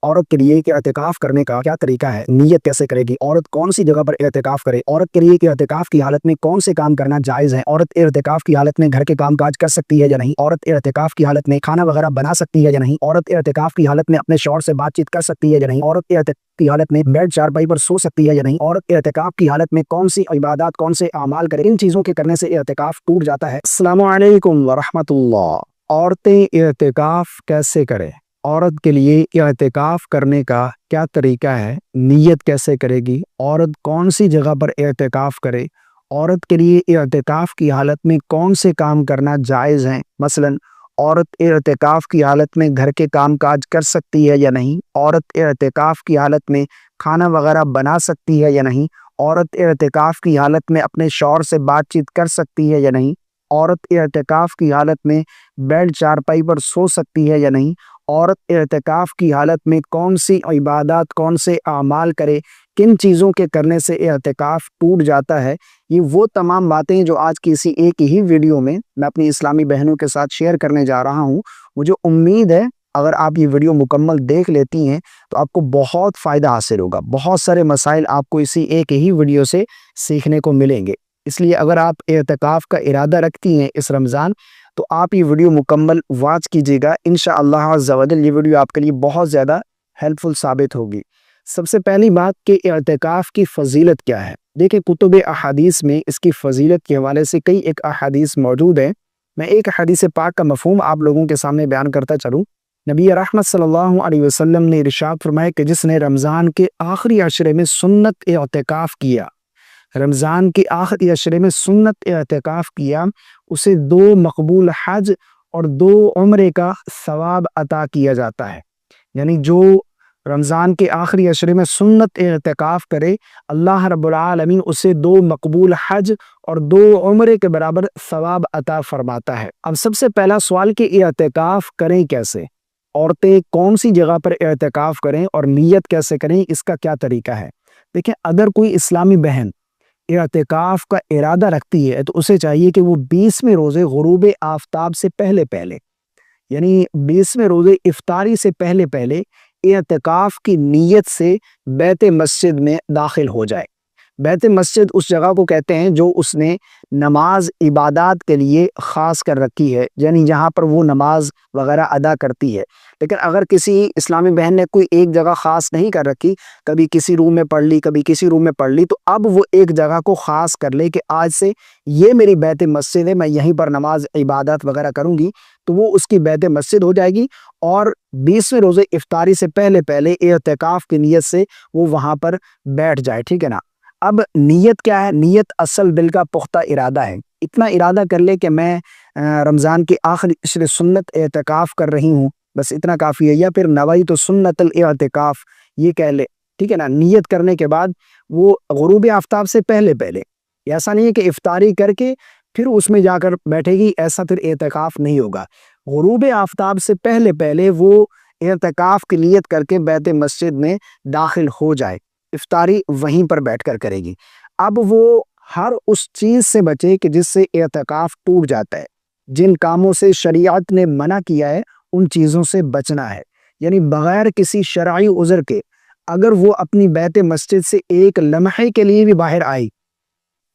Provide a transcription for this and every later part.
عورت کے لیے کہ اعتکاف کرنے کا کیا طریقہ ہے، نیت کیسے کرے گی، عورت کون سی جگہ پر اعتکاف کرے، عورت کے لیے کہ اعتکاف کی حالت میں کون سے کام کرنا جائز ہے، عورت اعتکاف کی حالت میں گھر کے کام کاج کر سکتی ہے یا نہیں، عورت اعتکاف کی حالت میں کھانا وغیرہ بنا سکتی ہے یا نہیں، عورت اعتکاف کی حالت میں اپنے شوہر سے بات چیت کر سکتی ہے یا نہیں، عورت اعتکاف کی حالت میں بیڈ چارپائی پر سو سکتی ہے یا نہیں، عورت اعتکاف کی حالت میں کون سی عبادات کون سے اعمال کرے، ان چیزوں کے کرنے سے اعتکاف ٹوٹ جاتا ہے۔ السلام علیکم ورحمۃ اللہ۔ عورتیں اعتکاف کیسے کریں، عورت کے لیے اعتکاف کرنے کا کیا طریقہ ہے، نیت کیسے کرے گی، عورت کون سی جگہ پر اعتکاف کرے، عورت کے لیے اعتکاف کی حالت میں کون سے کام کرنا جائز ہیں، مثلا عورت اعتکاف کی حالت میں گھر کے کام کاج کر سکتی ہے یا نہیں، عورت اعتکاف کی حالت میں کھانا وغیرہ بنا سکتی ہے یا نہیں، عورت اعتکاف کی حالت میں اپنے شوہر سے بات چیت کر سکتی ہے یا نہیں، عورت اعتکاف کی حالت میں بیڈ چارپائی پر سو سکتی ہے یا نہیں، عورت اعتکاف کی حالت میں کون سی عبادات کون سے اعمال کرے، کن چیزوں کے کرنے سے اعتکاف ٹوٹ جاتا ہے، یہ وہ تمام باتیں جو آج کی اسی ایک ہی ویڈیو میں اپنی اسلامی بہنوں کے ساتھ شیئر کرنے جا رہا ہوں۔ مجھے امید ہے اگر آپ یہ ویڈیو مکمل دیکھ لیتی ہیں تو آپ کو بہت فائدہ حاصل ہوگا، بہت سارے مسائل آپ کو اسی ایک ہی ویڈیو سے سیکھنے کو ملیں گے۔ اس لیے اگر آپ اعتکاف کا ارادہ رکھتی ہیں اس رمضان تو آپ یہ ویڈیو مکمل واچ کیجیے گا، انشاءاللہ عز و جل یہ ویڈیو آپ کے لیے بہت زیادہ ہیلپ فل ثابت ہوگی۔ سب سے پہلی بات کہ اعتکاف کی فضیلت کیا ہے، دیکھیں کتب احادیث میں اس کی فضیلت کے حوالے سے کئی ایک احادیث موجود ہیں۔ میں ایک حدیث پاک کا مفہوم آپ لوگوں کے سامنے بیان کرتا چلوں۔ نبی رحمت صلی اللہ علیہ وسلم نے ارشاد فرمایا کہ جس نے رمضان کے آخری عشرے میں سنت اعتکاف کیا، رمضان کے آخری عشرے میں سنت اعتکاف کیا، اسے 2 مقبول حج اور 2 عمرے کا ثواب عطا کیا جاتا ہے۔ یعنی جو رمضان کے آخری عشرے میں سنت اعتکاف کرے، اللہ رب العالمین اسے 2 مقبول حج اور 2 عمرے کے برابر ثواب عطا فرماتا ہے۔ اب سب سے پہلا سوال کہ اعتکاف کریں کیسے، عورتیں کون سی جگہ پر اعتکاف کریں اور نیت کیسے کریں، اس کا کیا طریقہ ہے۔ دیکھیں اگر کوئی اسلامی بہن اعتکاف کا ارادہ رکھتی ہے تو اسے چاہیے کہ وہ 20ویں روزے غروب آفتاب سے پہلے یعنی 20ویں روزے افطاری سے پہلے اعتکاف کی نیت سے بیت مسجد میں داخل ہو جائے۔ بیت مسجد اس جگہ کو کہتے ہیں جو اس نے نماز عبادات کے لیے خاص کر رکھی ہے، یعنی جہاں پر وہ نماز وغیرہ ادا کرتی ہے۔ لیکن اگر کسی اسلامی بہن نے کوئی ایک جگہ خاص نہیں کر رکھی، کبھی کسی روم میں پڑھ لی کبھی کسی روم میں پڑھ لی، تو اب وہ ایک جگہ کو خاص کر لے کہ آج سے یہ میری بیت مسجد ہے، میں یہیں پر نماز عبادات وغیرہ کروں گی، تو وہ اس کی بیت مسجد ہو جائے گی اور 20ویں روزے افطاری سے پہلے اعتکاف کی نیت سے وہ وہاں پر بیٹھ جائے، ٹھیک ہے نا۔ اب نیت کیا ہے، نیت اصل دل کا پختہ ارادہ ہے۔ اتنا ارادہ کر لے کہ میں رمضان کے آخری عشرے سنت اعتکاف کر رہی ہوں، بس اتنا کافی ہے، یا پھر نویت سنت الاعتکاف یہ کہہ لے، ٹھیک ہے نا۔ نیت کرنے کے بعد وہ غروب آفتاب سے پہلے ایسا نہیں ہے کہ افطاری کر کے پھر اس میں جا کر بیٹھے گی، ایسا پھر اعتکاف نہیں ہوگا۔ غروب آفتاب سے پہلے وہ اعتکاف کی نیت کر کے بیت مسجد میں داخل ہو جائے، افطاری وہیں پر بیٹھ کر کرے گی۔ اب وہ ہر اس چیز سے بچے کہ جس سے اعتکاف ٹوٹ جاتا ہے، جن کاموں سے شریعت نے منع کیا ہے ان چیزوں سے بچنا ہے، یعنی بغیر کسی شرعی عذر کے اگر وہ اپنی بیت مسجد سے ایک لمحے کے لیے بھی باہر آئی،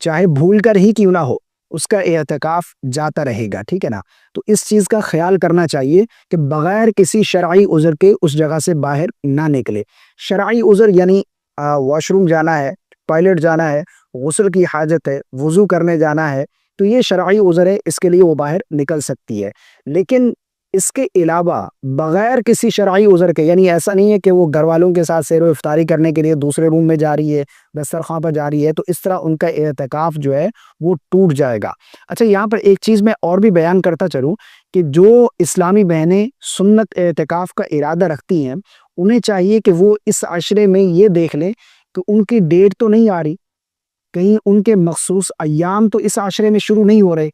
چاہے بھول کر ہی کیوں نہ ہو، اس کا اعتکاف جاتا رہے گا، ٹھیک ہے نا۔ تو اس چیز کا خیال کرنا چاہیے کہ بغیر کسی شرعی عذر کے اس جگہ سے باہر نہ نکلے۔ شرعی عذر یعنی واش روم جانا ہے، ٹوائلٹ جانا ہے، غسل کی حاجت ہے، وضو کرنے جانا ہے، تو یہ شرعی عذر ہے، اس کے لیے وہ باہر نکل سکتی ہے۔ لیکن اس کے علاوہ بغیر کسی شرعی عذر کے، یعنی ایسا نہیں ہے کہ وہ گھر والوں کے ساتھ سیر و افطاری کرنے کے لیے دوسرے روم میں جا رہی ہے، دسترخوان پر جا رہی ہے، تو اس طرح ان کا اعتکاف جو ہے وہ ٹوٹ جائے گا۔ اچھا، یہاں پر ایک چیز میں اور بھی بیان کرتا چلوں کہ جو اسلامی بہنیں سنت اعتکاف کا ارادہ رکھتی ہیں انہیں چاہیے کہ وہ اس عشرے میں یہ دیکھ لیں کہ ان کی ڈیٹ تو نہیں آ رہی، کہیں ان کے مخصوص ایام تو اس عشرے میں شروع نہیں ہو رہے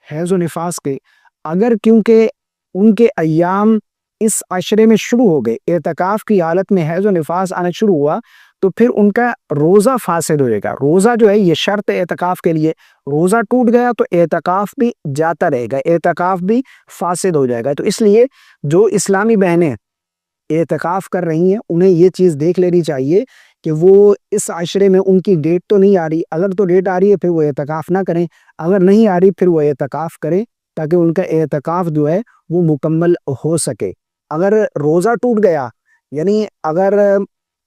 حیض و نفاس کے۔ اگر کیونکہ ان کے ایام اس عشرے میں شروع ہو گئے، اعتکاف کی حالت میں حیض و نفاس آنا شروع ہوا، تو پھر ان کا روزہ فاسد ہو جائے گا۔ روزہ جو ہے یہ شرط ہے اعتکاف کے لیے، روزہ ٹوٹ گیا تو اعتکاف بھی جاتا رہے گا، اعتکاف بھی فاسد ہو جائے گا۔ تو اس لیے جو اسلامی بہنیں اعتکاف کر رہی ہیں انہیں یہ چیز دیکھ لینی چاہیے کہ وہ اس عشرے میں ان کی ڈیٹ تو نہیں آ رہی، اگر تو ڈیٹ آ رہی ہے پھر وہ اعتکاف نہ کریں، اگر نہیں آ رہی پھر وہ اعتکاف کریں تاکہ ان کا اعتکاف جو ہے وہ مکمل ہو سکے۔ اگر روزہ ٹوٹ گیا، یعنی اگر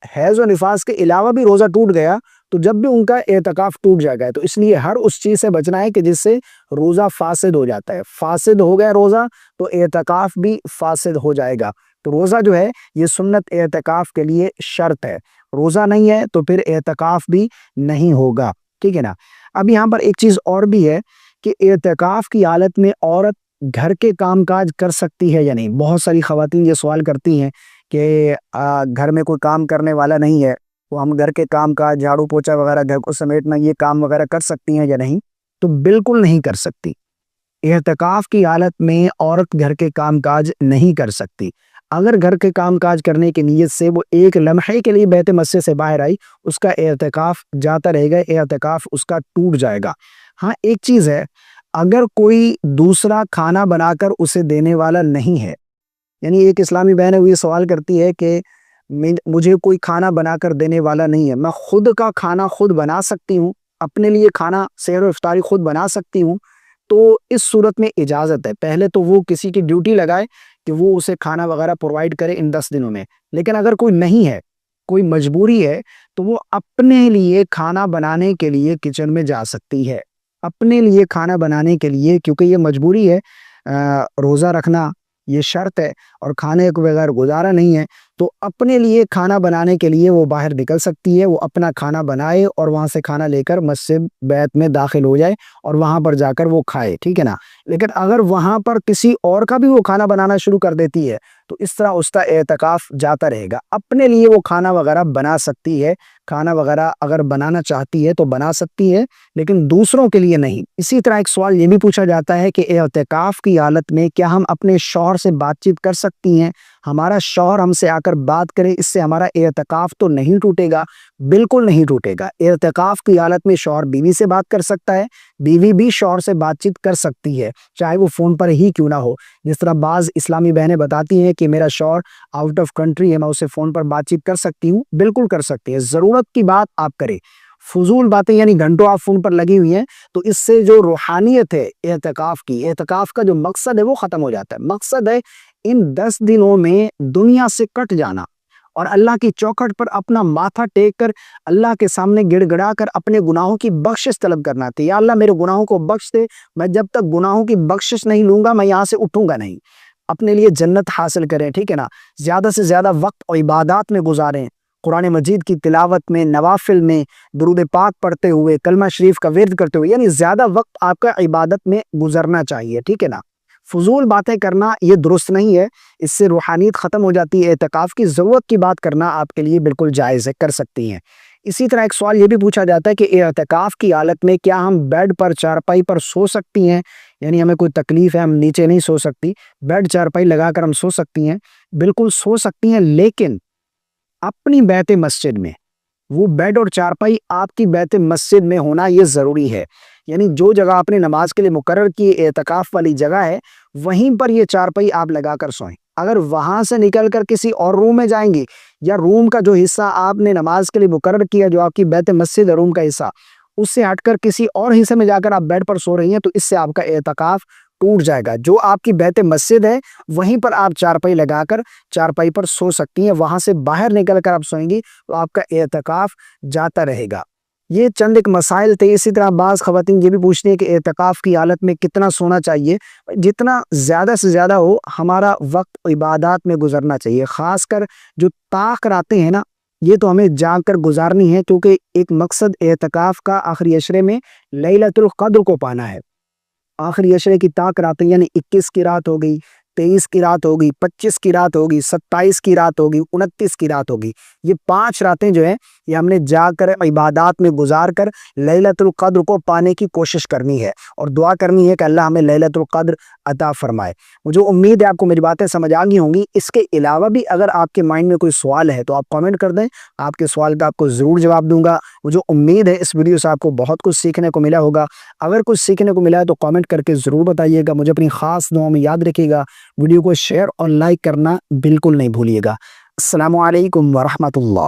حیض و نفاس کے علاوہ بھی روزہ ٹوٹ گیا تو جب بھی ان کا اعتکاف ٹوٹ جائے گا، تو اس لیے ہر اس چیز سے بچنا ہے کہ جس سے روزہ فاسد ہو جاتا ہے، فاسد ہو گیا روزہ تو اعتکاف بھی فاسد ہو جائے گا۔ تو روزہ جو ہے یہ سنت اعتکاف کے لیے شرط ہے، روزہ نہیں ہے تو پھر اعتکاف بھی نہیں ہوگا، ٹھیک ہے نا۔ اب یہاں پر ایک چیز اور بھی ہے کہ اعتکاف کی حالت میں عورت گھر کے کام کاج کر سکتی ہے یا نہیں۔ بہت ساری خواتین یہ سوال کرتی ہیں کہ گھر میں کوئی کام کرنے والا نہیں ہے، وہ ہم گھر کے کام کاج جھاڑو پوچھا وغیرہ گھر کو سمیٹنا یہ کام وغیرہ کر سکتی ہیں یا نہیں؟ تو بالکل نہیں کر سکتی۔ اعتکاف کی حالت میں عورت گھر کے کام کاج نہیں کر سکتی۔ اگر گھر کے کام کاج کرنے کی نیت سے وہ ایک لمحے کے لیے بیت مسجد سے باہر آئی، اس کا اعتکاف جاتا رہے گا، اعتکاف اس کا ٹوٹ جائے گا۔ ہاں ایک چیز ہے، اگر کوئی دوسرا کھانا بنا کر اسے دینے والا نہیں ہے، یعنی ایک اسلامی بہن ہے وہ یہ سوال کرتی ہے کہ مجھے کوئی کھانا بنا کر دینے والا نہیں ہے، میں خود کا کھانا خود بنا سکتی ہوں، اپنے لیے کھانا سحر و افطاری خود بنا سکتی ہوں، تو اس صورت میں اجازت ہے۔ پہلے تو وہ کسی کی ڈیوٹی لگائے کہ وہ اسے کھانا وغیرہ پرووائڈ کرے ان 10 دنوں میں، لیکن اگر کوئی نہیں ہے، کوئی مجبوری ہے، تو وہ اپنے لیے کھانا بنانے کے لیے کچن میں جا سکتی ہے، اپنے لیے کھانا بنانے کے لیے، کیونکہ یہ مجبوری ہے، روزہ رکھنا یہ شرط ہے اور کھانے کے بغیر گزارا نہیں ہے، تو اپنے لیے کھانا بنانے کے لیے وہ باہر نکل سکتی ہے، وہ اپنا کھانا بنائے اور وہاں سے کھانا لے کر مسجد بیت میں داخل ہو جائے اور وہاں پر جا کر وہ کھائے، ٹھیک ہے نا۔ لیکن اگر وہاں پر کسی اور کا بھی وہ کھانا بنانا شروع کر دیتی ہے تو اس طرح اس کا اعتکاف جاتا رہے گا۔ اپنے لیے وہ کھانا وغیرہ بنا سکتی ہے، کھانا وغیرہ اگر بنانا چاہتی ہے تو بنا سکتی ہے، لیکن دوسروں کے لیے نہیں۔ اسی طرح ایک سوال یہ بھی پوچھا جاتا ہے کہ اعتکاف کی حالت میں کیا ہم اپنے شوہر سے بات چیت کر سکتی ہیں؟ ہمارا شوہر ہم سے آ کر بات کرے، اس سے ہمارا اعتکاف تو نہیں ٹوٹے گا؟ بالکل نہیں ٹوٹے گا۔ اعتکاف کی حالت میں شوہر بیوی سے بات کر سکتا ہے، بیوی بھی شوہر سے بات چیت کر سکتی ہے، چاہے وہ فون پر ہی کیوں نہ ہو۔ جس طرح بعض اسلامی بہنیں بتاتی ہیں کہ میرا شوہر آؤٹ آف کنٹری ہے، میں اسے فون پر بات چیت کر سکتی ہوں، بالکل کر سکتی ہے۔ ضرورت کی بات آپ کریں، فضول باتیں یعنی گھنٹوں آپ فون پر لگی ہوئی ہیں تو اس سے جو روحانیت ہے اعتکاف کا جو مقصد ہے وہ ختم ہو جاتا ہے۔ مقصد ہے ان 10 دنوں میں دنیا سے کٹ جانا اور اللہ کی چوکھٹ پر اپنا ماتھا ٹیک کر اللہ کے سامنے گڑ گڑا کر اپنے گناہوں کی بخشش طلب کرنا تھا۔ یا اللہ میرے گناہوں کو بخش دے، میں جب تک گناہوں کی بخشش نہیں لوں گا میں یہاں سے اٹھوں گا نہیں۔ اپنے لیے جنت حاصل کریں، ٹھیک ہے نا۔ زیادہ سے زیادہ وقت اور عبادات میں گزاریں، قرآن مجید کی تلاوت میں، نوافل میں، درود پاک پڑھتے ہوئے، کلمہ شریف کا ورد کرتے ہوئے، یعنی زیادہ وقت آپ کا عبادت میں گزرنا چاہیے، ٹھیک ہے نا۔ فضول باتیں کرنا یہ درست نہیں ہے، اس سے روحانیت ختم ہو جاتی ہے۔ اعتکاف کی ضرورت کی بات کرنا آپ کے لیے بالکل جائز ہے، کر سکتی ہیں۔ اسی طرح ایک سوال یہ بھی پوچھا جاتا ہے کہ اعتکاف کی حالت میں کیا ہم بیڈ پر چارپائی پر سو سکتی ہیں؟ یعنی ہمیں کوئی تکلیف ہے، ہم نیچے نہیں سو سکتی، بیڈ چارپائی لگا کر ہم سو سکتی ہیں؟ بالکل سو سکتی ہیں، لیکن اپنی بیت مسجد میں وہ بیڈ اور چارپائی آپ کی بیت مسجد میں ہونا یہ ضروری ہے۔ یعنی جو جگہ آپ نے نماز کے لیے مقرر کی اعتکاف والی جگہ ہے، وہیں پر یہ چارپائی آپ لگا کر سوئیں۔ اگر وہاں سے نکل کر کسی اور روم میں جائیں گی یا روم کا جو حصہ آپ نے نماز کے لیے مقرر کیا جو آپ کی بیت مسجد ہے روم کا حصہ، اس سے ہٹ کر کسی اور حصے میں جا کر آپ بیڈ پر سو رہی ہیں تو اس سے آپ کا اعتکاف ٹوٹ جائے گا۔ جو آپ کی بیت مسجد ہے وہیں پر آپ چارپائی لگا کر چارپائی پر سو سکتی ہیں، وہاں سے باہر نکل کر آپ سوئیں گی تو آپ کا اعتکاف جاتا رہے گا۔ یہ چند ایک مسائل تھے۔ اسی طرح بعض خواتین یہ بھی پوچھتی ہیں کہ اعتکاف کی حالت میں کتنا سونا چاہیے؟ جتنا زیادہ سے زیادہ ہو، ہمارا وقت عبادات میں گزرنا چاہیے۔ خاص کر جو طاق راتیں ہیں نا، یہ تو ہمیں جاگ کر گزارنی ہے، کیونکہ ایک مقصد اعتکاف کا آخری عشرے میں لیلۃ القدر کو پانا ہے۔ آخری عشرے کی طاق راتیں یعنی 21 کی رات ہو گئی، 23 کی رات ہوگی، 25 کی رات ہوگی، 27 کی رات ہوگی، 29 کی رات ہوگی، یہ 5 راتیں جو ہیں یہ ہم نے جا کر عبادات میں گزار کر لیلۃ القدر کو پانے کی کوشش کرنی ہے اور دعا کرنی ہے کہ اللہ ہمیں لیلۃ القدر عطا فرمائے۔ مجھے امید ہے آپ کو میری باتیں سمجھ آ گئی ہوں گی۔ اس کے علاوہ بھی اگر آپ کے مائنڈ میں کوئی سوال ہے تو آپ کامنٹ کر دیں، آپ کے سوال کا آپ کو ضرور جواب دوں گا۔ مجھے امید ہے اس ویڈیو سے آپ کو بہت کچھ سیکھنے کو ملا ہوگا۔ اگر کچھ سیکھنے کو ملا ہے تو کامنٹ کر کے ضرور بتائیے گا۔ مجھے اپنی خاص دعاؤں میں یاد رکھیے گا۔ ویڈیو کو شیئر اور لائک کرنا بالکل نہیں بھولیے گا۔ السلام علیکم ورحمۃ اللہ۔